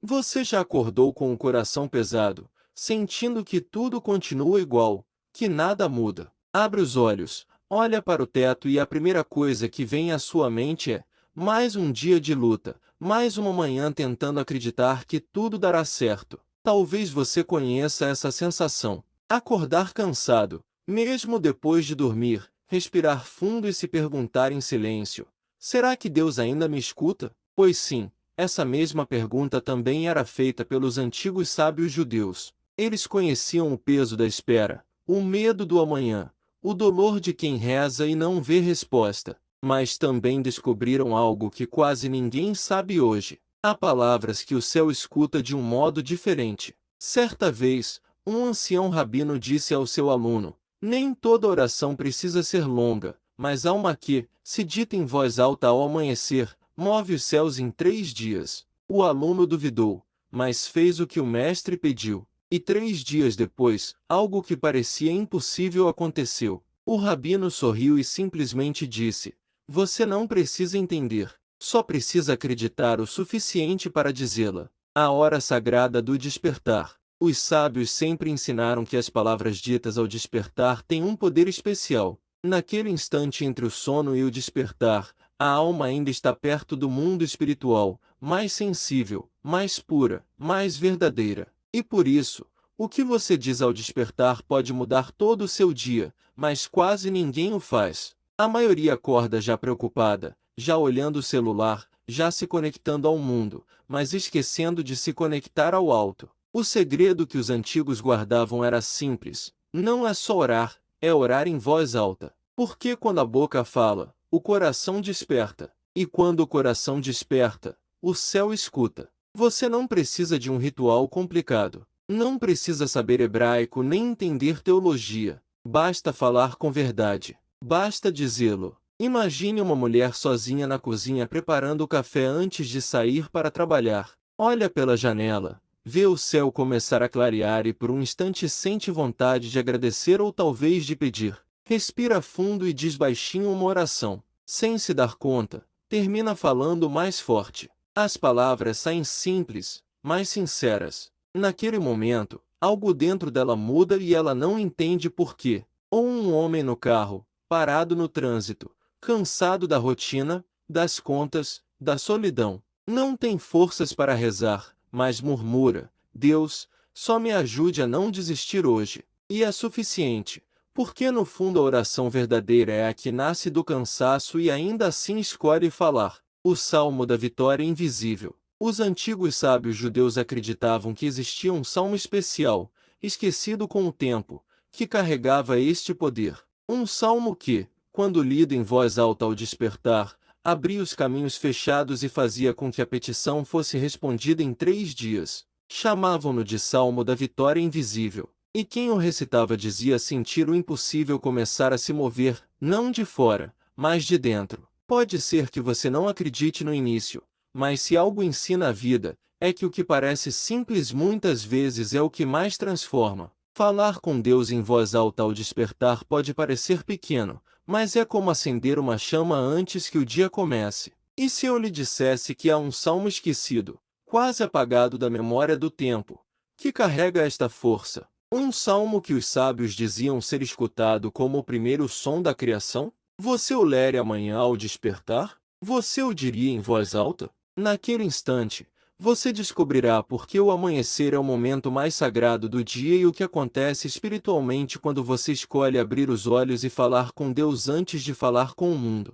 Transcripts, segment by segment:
Você já acordou com o coração pesado, sentindo que tudo continua igual, que nada muda? Abre os olhos, olha para o teto e a primeira coisa que vem à sua mente é: mais um dia de luta, mais uma manhã tentando acreditar que tudo dará certo. Talvez você conheça essa sensação. Acordar cansado, mesmo depois de dormir, respirar fundo e se perguntar em silêncio: será que Deus ainda me escuta? Pois sim. Essa mesma pergunta também era feita pelos antigos sábios judeus. Eles conheciam o peso da espera, o medo do amanhã, o dolor de quem reza e não vê resposta. Mas também descobriram algo que quase ninguém sabe hoje. Há palavras que o céu escuta de um modo diferente. Certa vez, um ancião rabino disse ao seu aluno: nem toda oração precisa ser longa, mas há uma que, se dita em voz alta ao amanhecer, move os céus em 3 dias. O aluno duvidou, mas fez o que o mestre pediu. E 3 dias depois, algo que parecia impossível aconteceu. O rabino sorriu e simplesmente disse: você não precisa entender, só precisa acreditar o suficiente para dizê-la. A hora sagrada do despertar. Os sábios sempre ensinaram que as palavras ditas ao despertar têm um poder especial. Naquele instante entre o sono e o despertar, a alma ainda está perto do mundo espiritual, mais sensível, mais pura, mais verdadeira. E por isso, o que você diz ao despertar pode mudar todo o seu dia, mas quase ninguém o faz. A maioria acorda já preocupada, já olhando o celular, já se conectando ao mundo, mas esquecendo de se conectar ao alto. O segredo que os antigos guardavam era simples: não é só orar, é orar em voz alta. Porque quando a boca fala, o coração desperta. E quando o coração desperta, o céu escuta. Você não precisa de um ritual complicado. Não precisa saber hebraico nem entender teologia. Basta falar com verdade. Basta dizê-lo. Imagine uma mulher sozinha na cozinha preparando o café antes de sair para trabalhar. Olha pela janela, vê o céu começar a clarear e por um instante sente vontade de agradecer ou talvez de pedir. Respira fundo e diz baixinho uma oração. Sem se dar conta, termina falando mais forte. As palavras saem simples, mas sinceras. Naquele momento, algo dentro dela muda e ela não entende por quê. Ou um homem no carro, parado no trânsito, cansado da rotina, das contas, da solidão. Não tem forças para rezar, mas murmura: Deus, só me ajude a não desistir hoje. E é suficiente. Porque no fundo a oração verdadeira é a que nasce do cansaço e ainda assim escolhe falar. O Salmo da Vitória Invisível. Os antigos sábios judeus acreditavam que existia um salmo especial, esquecido com o tempo, que carregava este poder. Um salmo que, quando lido em voz alta ao despertar, abria os caminhos fechados e fazia com que a petição fosse respondida em 3 dias. Chamavam-no de Salmo da Vitória Invisível. E quem o recitava dizia sentir o impossível começar a se mover, não de fora, mas de dentro. Pode ser que você não acredite no início, mas se algo ensina a vida, é que o que parece simples muitas vezes é o que mais transforma. Falar com Deus em voz alta ao despertar pode parecer pequeno, mas é como acender uma chama antes que o dia comece. E se eu lhe dissesse que há um salmo esquecido, quase apagado da memória do tempo, que carrega esta força? Um salmo que os sábios diziam ser escutado como o primeiro som da criação? Você o lere amanhã ao despertar? Você o diria em voz alta? Naquele instante, você descobrirá por que o amanhecer é o momento mais sagrado do dia e o que acontece espiritualmente quando você escolhe abrir os olhos e falar com Deus antes de falar com o mundo.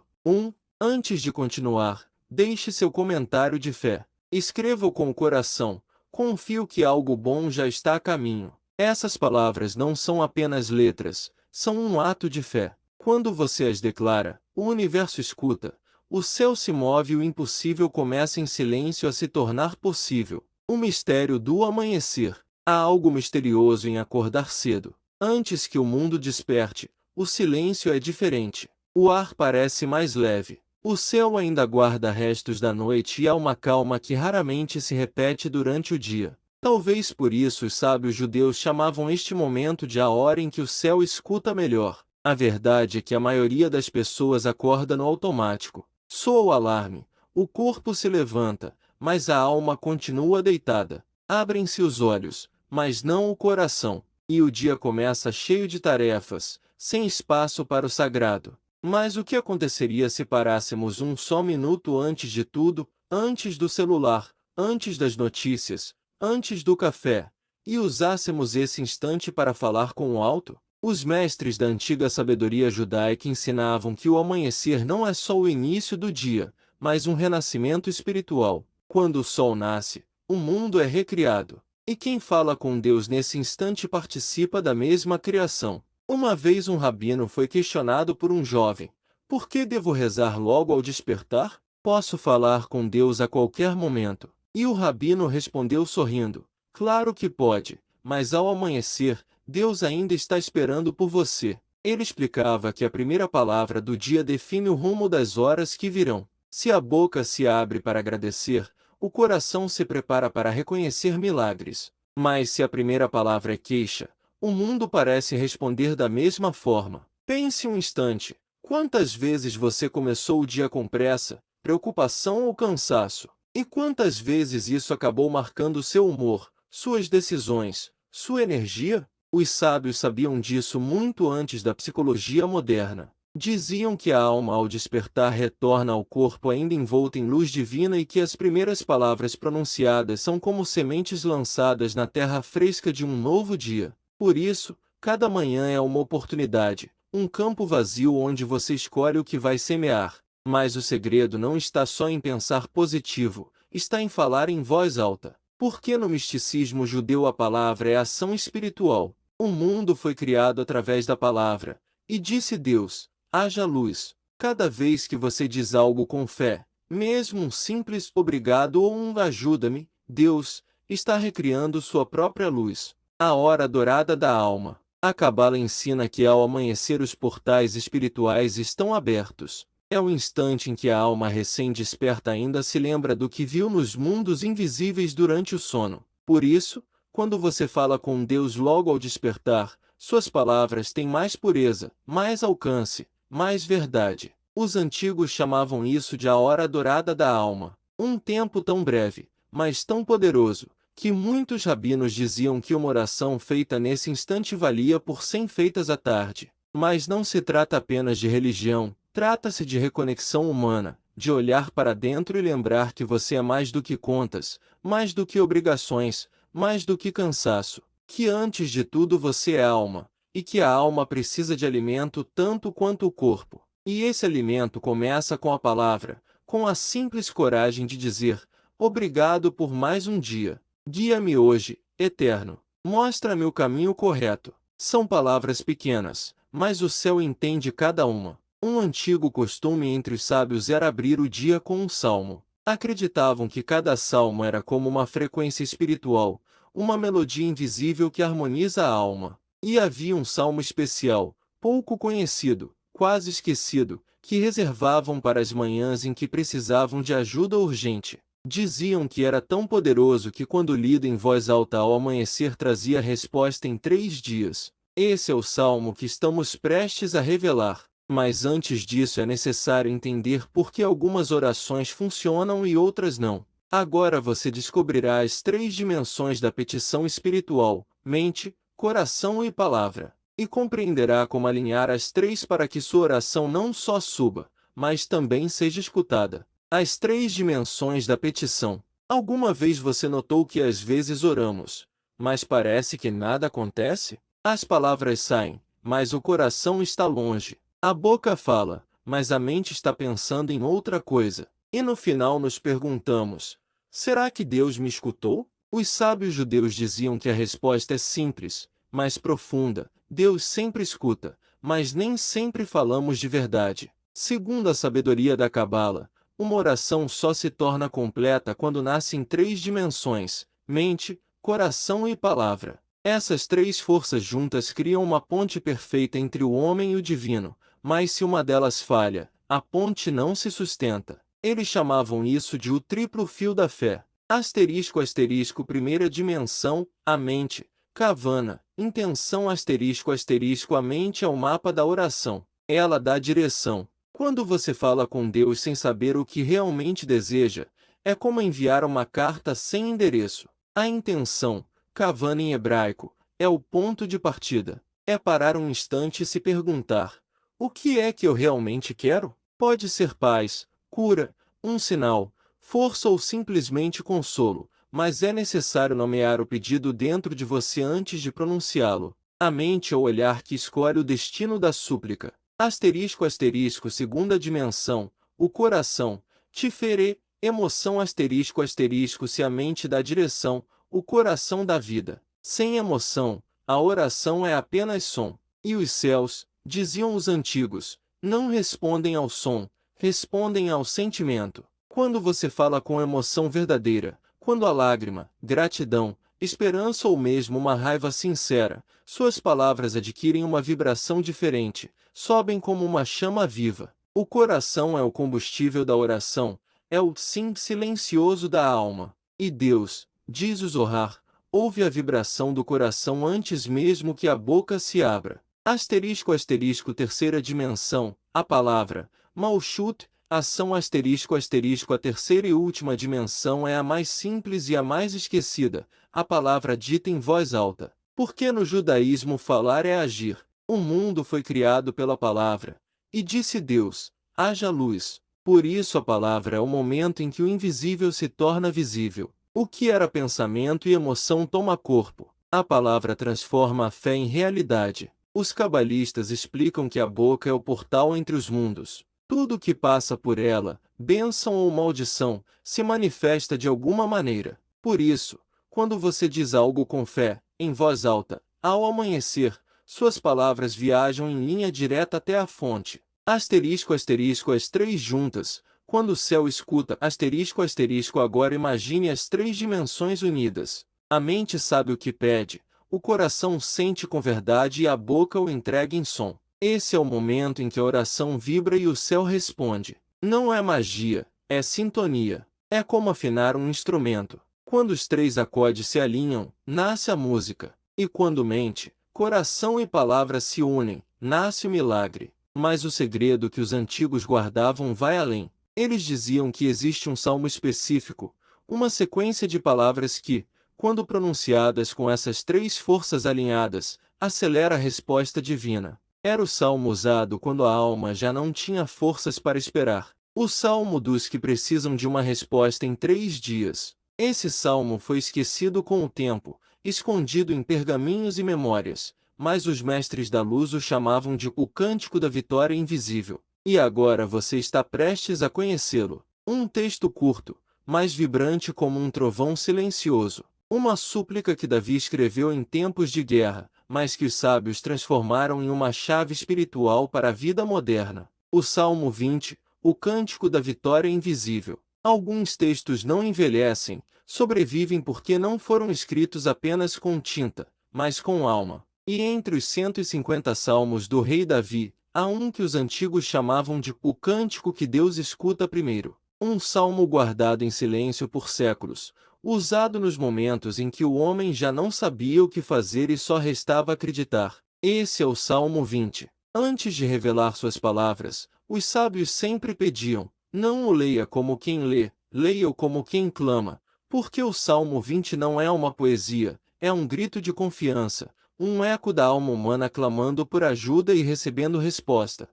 Antes de continuar, deixe seu comentário de fé. Escreva-o com o coração. Confio que algo bom já está a caminho. Essas palavras não são apenas letras, são um ato de fé. Quando você as declara, o universo escuta, o céu se move e o impossível começa em silêncio a se tornar possível. O mistério do amanhecer. Há algo misterioso em acordar cedo. Antes que o mundo desperte, o silêncio é diferente. O ar parece mais leve. O céu ainda guarda restos da noite e há uma calma que raramente se repete durante o dia. Talvez por isso os sábios judeus chamavam este momento de a hora em que o céu escuta melhor. A verdade é que a maioria das pessoas acorda no automático. Soa o alarme, o corpo se levanta, mas a alma continua deitada. Abrem-se os olhos, mas não o coração, e o dia começa cheio de tarefas, sem espaço para o sagrado. Mas o que aconteceria se parássemos um só minuto antes de tudo, antes do celular, antes das notícias, antes do café, e usássemos esse instante para falar com o alto? Os mestres da antiga sabedoria judaica ensinavam que o amanhecer não é só o início do dia, mas um renascimento espiritual. Quando o sol nasce, o mundo é recriado. E quem fala com Deus nesse instante participa da mesma criação. Uma vez um rabino foi questionado por um jovem: por que devo rezar logo ao despertar? Posso falar com Deus a qualquer momento. E o rabino respondeu sorrindo: claro que pode, mas ao amanhecer, Deus ainda está esperando por você. Ele explicava que a primeira palavra do dia define o rumo das horas que virão. Se a boca se abre para agradecer, o coração se prepara para reconhecer milagres. Mas se a primeira palavra é queixa, o mundo parece responder da mesma forma. Pense um instante: quantas vezes você começou o dia com pressa, preocupação ou cansaço? E quantas vezes isso acabou marcando seu humor, suas decisões, sua energia? Os sábios sabiam disso muito antes da psicologia moderna. Diziam que a alma ao despertar retorna ao corpo ainda envolta em luz divina e que as primeiras palavras pronunciadas são como sementes lançadas na terra fresca de um novo dia. Por isso, cada manhã é uma oportunidade, um campo vazio onde você escolhe o que vai semear. Mas o segredo não está só em pensar positivo, está em falar em voz alta. Porque no misticismo judeu a palavra é ação espiritual. O mundo foi criado através da palavra, e disse Deus: haja luz. Cada vez que você diz algo com fé, mesmo um simples obrigado ou um ajuda-me, Deus está recriando sua própria luz. A hora dourada da alma. A Cabala ensina que ao amanhecer os portais espirituais estão abertos. É o instante em que a alma recém-desperta ainda se lembra do que viu nos mundos invisíveis durante o sono. Por isso, quando você fala com Deus logo ao despertar, suas palavras têm mais pureza, mais alcance, mais verdade. Os antigos chamavam isso de a hora dourada da alma. Um tempo tão breve, mas tão poderoso, que muitos rabinos diziam que uma oração feita nesse instante valia por 100 feitas à tarde. Mas não se trata apenas de religião, trata-se de reconexão humana, de olhar para dentro e lembrar que você é mais do que contas, mais do que obrigações, mais do que cansaço, que antes de tudo você é alma, e que a alma precisa de alimento tanto quanto o corpo. E esse alimento começa com a palavra, com a simples coragem de dizer: obrigado por mais um dia. Guia-me hoje, Eterno. Mostra-me o caminho correto. São palavras pequenas, mas o céu entende cada uma. Um antigo costume entre os sábios era abrir o dia com um salmo. Acreditavam que cada salmo era como uma frequência espiritual, uma melodia invisível que harmoniza a alma. E havia um salmo especial, pouco conhecido, quase esquecido, que reservavam para as manhãs em que precisavam de ajuda urgente. Diziam que era tão poderoso que quando lido em voz alta ao amanhecer trazia resposta em 3 dias. Esse é o salmo que estamos prestes a revelar. Mas antes disso é necessário entender por que algumas orações funcionam e outras não. Agora você descobrirá as 3 dimensões da petição espiritual: mente, coração e palavra. E compreenderá como alinhar as 3 para que sua oração não só suba, mas também seja escutada. As 3 dimensões da petição. Alguma vez você notou que às vezes oramos, mas parece que nada acontece? As palavras saem, mas o coração está longe. A boca fala, mas a mente está pensando em outra coisa. E no final nos perguntamos: será que Deus me escutou? Os sábios judeus diziam que a resposta é simples, mas profunda. Deus sempre escuta, mas nem sempre falamos de verdade. Segundo a sabedoria da Cabala, uma oração só se torna completa quando nasce em 3 dimensões: mente, coração e palavra. Essas 3 forças juntas criam uma ponte perfeita entre o homem e o divino, mas se uma delas falha, a ponte não se sustenta. Eles chamavam isso de o triplo fio da fé. Asterisco asterisco primeira dimensão, a mente. Kavana, intenção asterisco asterisco a mente é o mapa da oração. Ela dá direção. Quando você fala com Deus sem saber o que realmente deseja, É como enviar uma carta sem endereço. A intenção, kavana em hebraico, é o ponto de partida. É parar um instante e se perguntar: o que é que eu realmente quero? Pode ser paz, cura, um sinal, força ou simplesmente consolo, mas é necessário nomear o pedido dentro de você antes de pronunciá-lo. A mente é o olhar que escolhe o destino da súplica. Asterisco asterisco segunda dimensão, o coração, tifere, emoção asterisco asterisco se a mente dá direção, o coração da vida. Sem emoção, a oração é apenas som. E os céus, diziam os antigos, não respondem ao som, respondem ao sentimento. Quando você fala com emoção verdadeira, quando a lágrima, gratidão, esperança ou mesmo uma raiva sincera, suas palavras adquirem uma vibração diferente, sobem como uma chama viva. O coração é o combustível da oração, é o sim silencioso da alma. E Deus, diz o Zohar, ouve a vibração do coração antes mesmo que a boca se abra. Asterisco asterisco terceira dimensão, a palavra, Malchut, ação asterisco asterisco a terceira e última dimensão é a mais simples e a mais esquecida, a palavra dita em voz alta. Porque no judaísmo falar é agir. O mundo foi criado pela palavra. E disse Deus, haja luz. Por isso a palavra é o momento em que o invisível se torna visível. O que era pensamento e emoção toma corpo. A palavra transforma a fé em realidade. Os cabalistas explicam que a boca é o portal entre os mundos. Tudo que passa por ela, bênção ou maldição, se manifesta de alguma maneira. Por isso, quando você diz algo com fé, em voz alta, ao amanhecer, suas palavras viajam em linha direta até a fonte. Asterisco asterisco as três juntas. Quando o céu escuta asterisco asterisco agora imagine as três dimensões unidas. A mente sabe o que pede, o coração sente com verdade e a boca o entrega em som. Esse é o momento em que a oração vibra e o céu responde. Não é magia, é sintonia. É como afinar um instrumento. Quando os três acordes se alinham, nasce a música. E quando mente, coração e palavra se unem, nasce o milagre. Mas o segredo que os antigos guardavam vai além. Eles diziam que existe um salmo específico, uma sequência de palavras que, quando pronunciadas com essas três forças alinhadas, acelera a resposta divina. Era o salmo usado quando a alma já não tinha forças para esperar. O salmo dos que precisam de uma resposta em 3 dias. Esse salmo foi esquecido com o tempo, escondido em pergaminhos e memórias, mas os mestres da luz o chamavam de o Cântico da Vitória Invisível. E agora você está prestes a conhecê-lo. Um texto curto, mas vibrante como um trovão silencioso. Uma súplica que Davi escreveu em tempos de guerra, mas que os sábios transformaram em uma chave espiritual para a vida moderna. O Salmo 20, o Cântico da Vitória Invisível. Alguns textos não envelhecem, sobrevivem porque não foram escritos apenas com tinta, mas com alma. E entre os 150 salmos do rei Davi, há um que os antigos chamavam de o Cântico que Deus escuta primeiro. Um salmo guardado em silêncio por séculos, usado nos momentos em que o homem já não sabia o que fazer e só restava acreditar. Esse é o Salmo 20. Antes de revelar suas palavras, os sábios sempre pediam: não o leia como quem lê, leia-o como quem clama, porque o Salmo 20 não é uma poesia, é um grito de confiança, um eco da alma humana clamando por ajuda e recebendo resposta.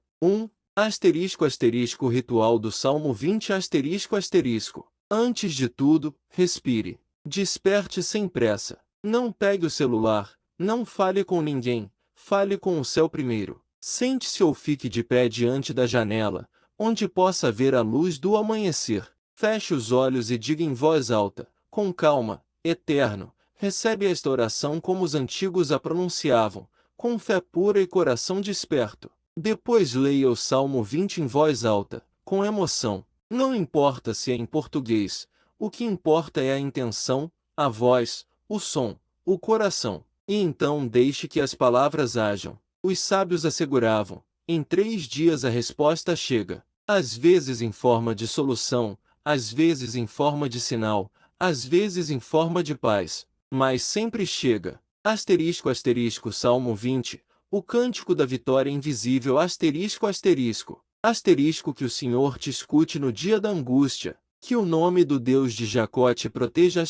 Asterisco asterisco ritual do Salmo 20 asterisco asterisco. Antes de tudo, respire. Desperte sem pressa. Não pegue o celular, não fale com ninguém, fale com o céu primeiro. Sente-se ou fique de pé diante da janela, onde possa ver a luz do amanhecer. Feche os olhos e diga em voz alta, com calma: Eterno, recebe esta oração como os antigos a pronunciavam, com fé pura e coração desperto. Depois leia o Salmo 20 em voz alta, com emoção. Não importa se é em português, o que importa é a intenção, a voz, o som, o coração. E então deixe que as palavras hajam. Os sábios asseguravam: em 3 dias a resposta chega. Às vezes em forma de solução, às vezes em forma de sinal, às vezes em forma de paz, mas sempre chega. Asterisco asterisco Salmo 20, o Cântico da Vitória Invisível asterisco asterisco. Asterisco que o Senhor te escute no dia da angústia, Que o nome do Deus de Jacó te proteja.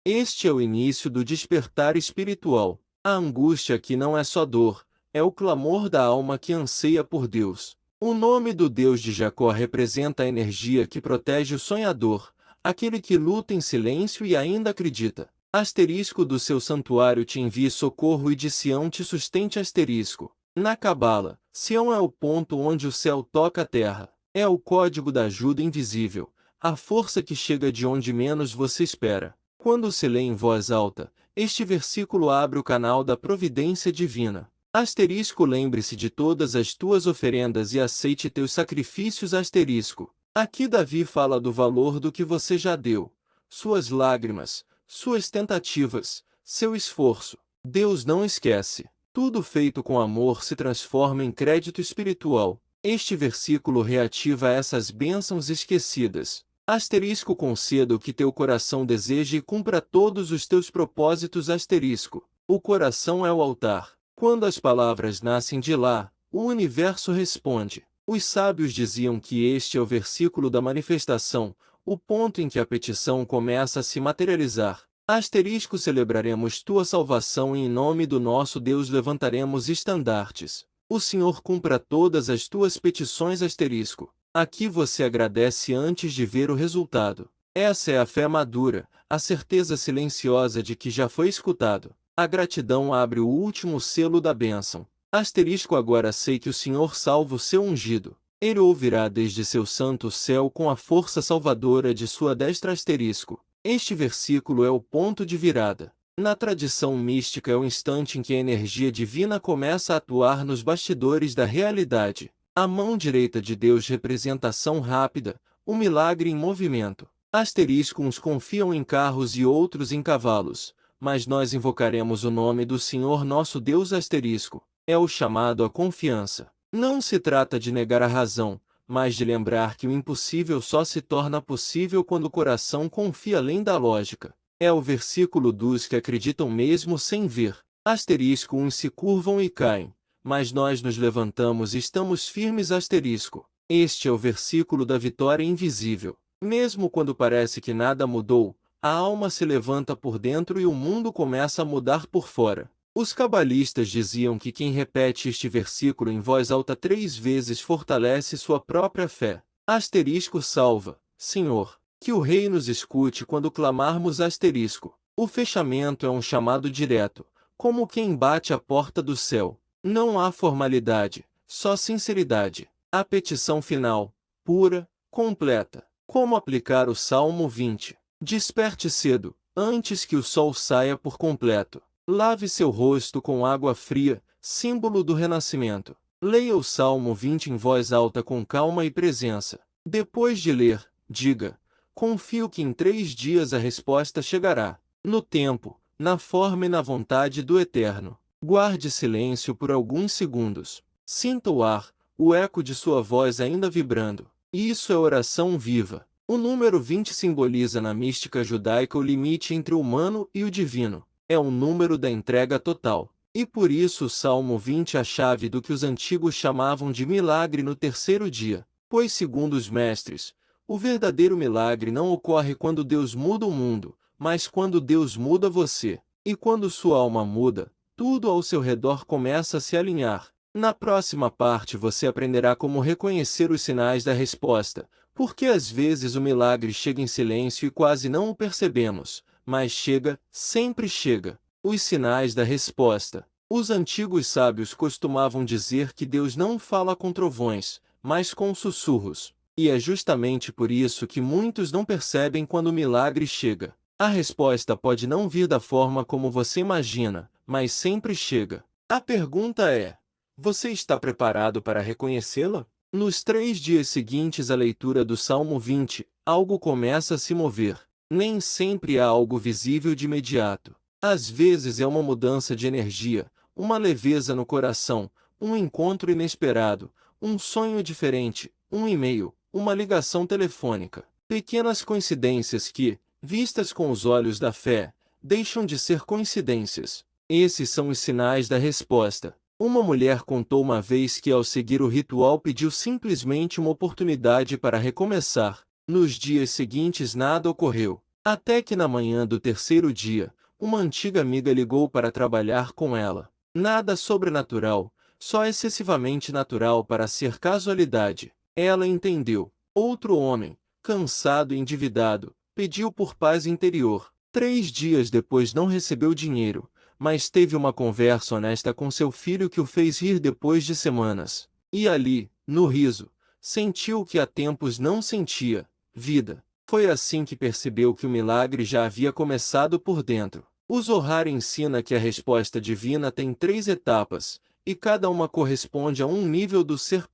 Este é o início do despertar espiritual. A angústia aqui não é só dor, é o clamor da alma que anseia por Deus. O nome do Deus de Jacó representa a energia que protege o sonhador, aquele que luta em silêncio e ainda acredita. Do seu santuário te envie socorro e de Sião te sustente. Na Cabala, Sião é o ponto onde o céu toca a terra. É o código da ajuda invisível, a força que chega de onde menos você espera. Quando se lê em voz alta, este versículo abre o canal da providência divina. Lembre-se de todas as tuas oferendas e aceite teus sacrifícios. Aqui Davi fala do valor do que você já deu. Suas lágrimas, suas tentativas, seu esforço. Deus não esquece. Tudo feito com amor se transforma em crédito espiritual. Este versículo reativa essas bênçãos esquecidas. Conceda o que teu coração deseja e cumpra todos os teus propósitos. O coração é o altar. Quando as palavras nascem de lá, o universo responde. Os sábios diziam que este é o versículo da manifestação, o ponto em que a petição começa a se materializar. Celebraremos tua salvação e em nome do nosso Deus levantaremos estandartes. O Senhor cumpra todas as tuas petições. Aqui você agradece antes de ver o resultado. Essa é a fé madura, a certeza silenciosa de que já foi escutado. A gratidão abre o último selo da bênção. Agora sei que o Senhor salva o seu ungido. Ele ouvirá desde seu santo céu com a força salvadora de sua destra. Este versículo é o ponto de virada. Na tradição mística é o instante em que a energia divina começa a atuar nos bastidores da realidade. A mão direita de Deus representa ação rápida, o milagre em movimento. Uns confiam em carros e outros em cavalos, mas nós invocaremos o nome do Senhor nosso Deus. É o chamado à confiança. Não se trata de negar a razão, mas de lembrar que o impossível só se torna possível quando o coração confia além da lógica. É o versículo dos que acreditam mesmo sem ver. Uns se curvam e caem, mas nós nos levantamos e estamos firmes. Este é o versículo da vitória invisível. Mesmo quando parece que nada mudou, a alma se levanta por dentro e o mundo começa a mudar por fora. Os cabalistas diziam que quem repete este versículo em voz alta 3 vezes fortalece sua própria fé. Salva, Senhor, que o Rei nos escute quando clamarmos. O fechamento é um chamado direto, como quem bate a porta do céu. Não há formalidade, só sinceridade. A petição final, pura, completa. Como aplicar o Salmo 20? Desperte cedo, antes que o sol saia por completo. Lave seu rosto com água fria, símbolo do renascimento. Leia o Salmo 20 em voz alta com calma e presença. Depois de ler, diga: confio que em 3 dias a resposta chegará. No tempo, na forma e na vontade do Eterno. Guarde silêncio por alguns segundos. Sinta o ar, o eco de sua voz ainda vibrando. Isso é oração viva. O número 20 simboliza na mística judaica o limite entre o humano e o divino. É um número da entrega total. E por isso o Salmo 20 é a chave do que os antigos chamavam de milagre no 3º dia. Pois segundo os mestres, o verdadeiro milagre não ocorre quando Deus muda o mundo, mas quando Deus muda você. E quando sua alma muda, tudo ao seu redor começa a se alinhar. Na próxima parte você aprenderá como reconhecer os sinais da resposta, porque às vezes o milagre chega em silêncio e quase não o percebemos, mas chega, sempre chega. Os sinais da resposta. Os antigos sábios costumavam dizer que Deus não fala com trovões, mas com sussurros. E é justamente por isso que muitos não percebem quando o milagre chega. A resposta pode não vir da forma como você imagina, mas sempre chega. A pergunta é: você está preparado para reconhecê-la? Nos 3 dias seguintes à leitura do Salmo 20, algo começa a se mover. Nem sempre há algo visível de imediato. Às vezes é uma mudança de energia, uma leveza no coração, um encontro inesperado, um sonho diferente, um e-mail, uma ligação telefônica. Pequenas coincidências que, vistas com os olhos da fé, deixam de ser coincidências. Esses são os sinais da resposta. Uma mulher contou uma vez que ao seguir o ritual pediu simplesmente uma oportunidade para recomeçar. Nos dias seguintes nada ocorreu. Até que na manhã do terceiro dia, uma antiga amiga ligou para trabalhar com ela. Nada sobrenatural, só excessivamente natural para ser casualidade. Ela entendeu. Outro homem, cansado e endividado, pediu por paz interior. 3 dias depois não recebeu dinheiro, mas teve uma conversa honesta com seu filho que o fez rir depois de semanas. E ali, no riso, sentiu o que há tempos não sentia: vida. Foi assim que percebeu que o milagre já havia começado por dentro. O Zohar ensina que a resposta divina tem 3 etapas, e cada uma corresponde a um nível do ser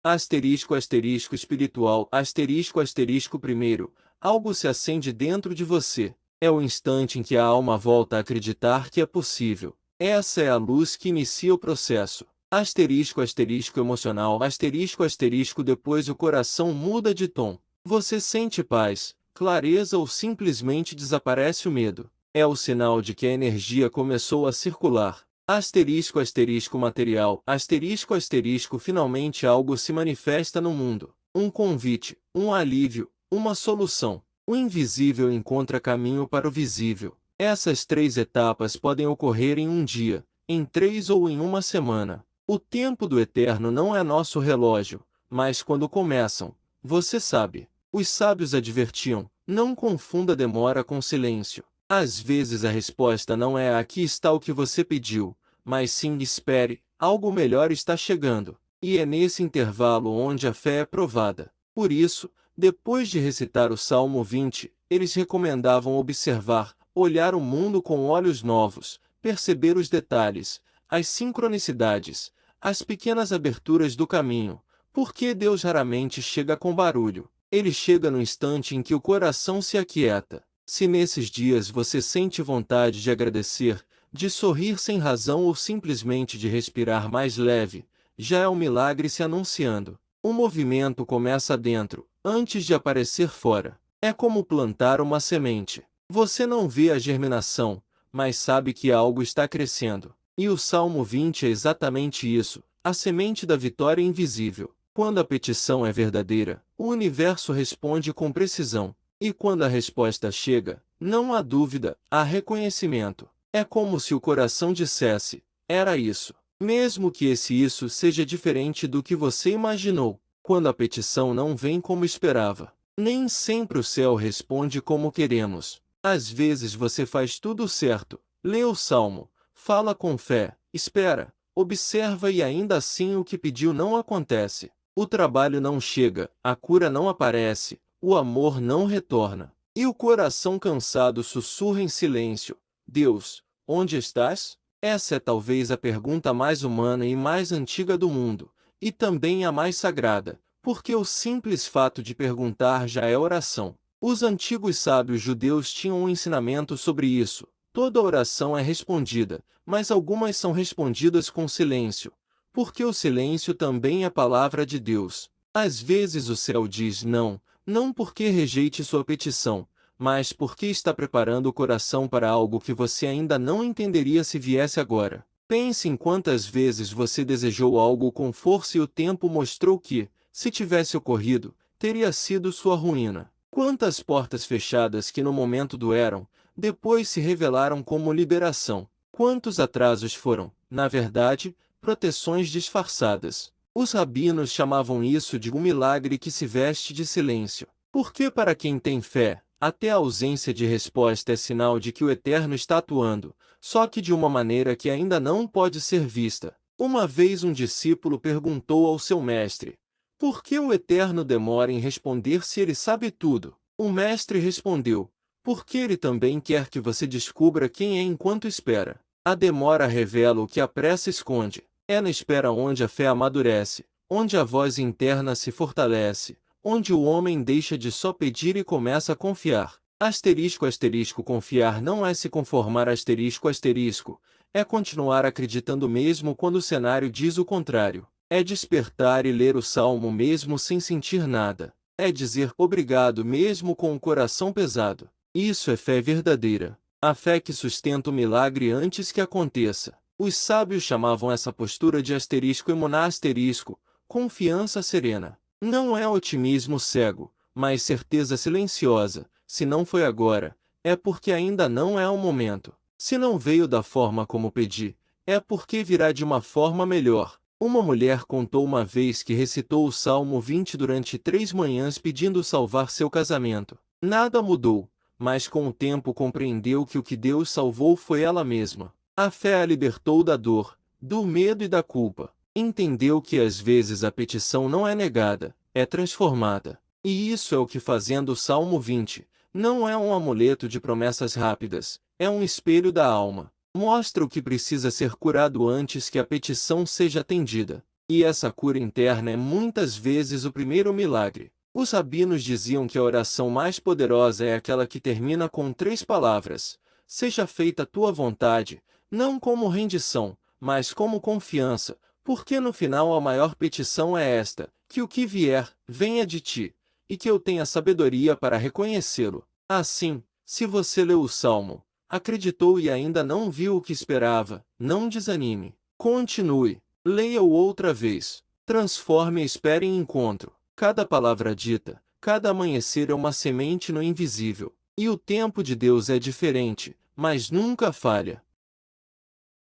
asterisco asterisco espiritual asterisco asterisco primeiro. Algo se acende dentro de você. É o instante em que a alma volta a acreditar que é possível. Essa é a luz que inicia o processo. Asterisco asterisco emocional asterisco asterisco depois o coração muda de tom. Você sente paz, clareza ou simplesmente desaparece o medo. É o sinal de que a energia começou a circular. Asterisco asterisco material asterisco asterisco finalmente algo se manifesta no mundo. Um convite, um alívio, uma solução. O invisível encontra caminho para o visível. Essas 3 etapas podem ocorrer em um dia, em 3 ou em uma semana. O tempo do eterno não é nosso relógio, mas quando começam, você sabe. Os sábios advertiam: não confunda demora com silêncio. Às vezes a resposta não é aqui está o que você pediu, mas sim espere, algo melhor está chegando. E é nesse intervalo onde a fé é provada. Por isso, depois de recitar o Salmo 20, eles recomendavam observar, olhar o mundo com olhos novos, perceber os detalhes, as sincronicidades, as pequenas aberturas do caminho, porque Deus raramente chega com barulho. Ele chega no instante em que o coração se aquieta. Se nesses dias você sente vontade de agradecer, de sorrir sem razão ou simplesmente de respirar mais leve, já é um milagre se anunciando. O movimento começa dentro, antes de aparecer fora. É como plantar uma semente. Você não vê a germinação, mas sabe que algo está crescendo. E o Salmo 20 é exatamente isso, a semente da vitória invisível. Quando a petição é verdadeira, o universo responde com precisão. E quando a resposta chega, não há dúvida, há reconhecimento. É como se o coração dissesse: era isso. Mesmo que esse isso seja diferente do que você imaginou. Quando a petição não vem como esperava, nem sempre o céu responde como queremos. Às vezes você faz tudo certo, lê o salmo, fala com fé, espera, observa e ainda assim o que pediu não acontece. O trabalho não chega, a cura não aparece, o amor não retorna. E o coração cansado sussurra em silêncio: Deus, onde estás? Essa é talvez a pergunta mais humana e mais antiga do mundo, e também a mais sagrada, porque o simples fato de perguntar já é oração. Os antigos sábios judeus tinham um ensinamento sobre isso. Toda oração é respondida, mas algumas são respondidas com silêncio, porque o silêncio também é palavra de Deus. Às vezes o céu diz não, não porque rejeite sua petição, mas porque está preparando o coração para algo que você ainda não entenderia se viesse agora. Pense em quantas vezes você desejou algo com força e o tempo mostrou que, se tivesse ocorrido, teria sido sua ruína. Quantas portas fechadas que no momento doeram, depois se revelaram como liberação. Quantos atrasos foram, na verdade, proteções disfarçadas. Os rabinos chamavam isso de um milagre que se veste de silêncio. Porque para quem tem fé, até a ausência de resposta é sinal de que o Eterno está atuando, só que de uma maneira que ainda não pode ser vista. Uma vez um discípulo perguntou ao seu mestre: por que o Eterno demora em responder se ele sabe tudo? O mestre respondeu: porque ele também quer que você descubra quem é enquanto espera. A demora revela o que a pressa esconde. É na espera onde a fé amadurece, onde a voz interna se fortalece, onde o homem deixa de só pedir e começa a confiar. Asterisco asterisco confiar não é se conformar asterisco asterisco, é continuar acreditando mesmo quando o cenário diz o contrário. É despertar e ler o salmo mesmo sem sentir nada. É dizer obrigado mesmo com o coração pesado. Isso é fé verdadeira. A fé que sustenta o milagre antes que aconteça. Os sábios chamavam essa postura de asterisco emuná asterisco, confiança serena. Não é otimismo cego, mas certeza silenciosa: se não foi agora, é porque ainda não é o momento. Se não veio da forma como pedi, é porque virá de uma forma melhor. Uma mulher contou uma vez que recitou o Salmo 20 durante 3 manhãs pedindo salvar seu casamento. Nada mudou, mas com o tempo compreendeu que o que Deus salvou foi ela mesma. A fé a libertou da dor, do medo e da culpa. Entendeu que às vezes a petição não é negada, é transformada. E isso é o que fazendo o Salmo 20. Não é um amuleto de promessas rápidas, é um espelho da alma. Mostra o que precisa ser curado antes que a petição seja atendida. E essa cura interna é muitas vezes o primeiro milagre. Os rabinos diziam que a oração mais poderosa é aquela que termina com 3 palavras: seja feita a tua vontade, não como rendição, mas como confiança, porque no final a maior petição é esta: que o que vier, venha de ti, e que eu tenha sabedoria para reconhecê-lo. Assim, se você leu o Salmo, acreditou e ainda não viu o que esperava, não desanime. Continue. Leia-o outra vez. Transforme e espere em encontro. Cada palavra dita, cada amanhecer é uma semente no invisível. E o tempo de Deus é diferente, mas nunca falha.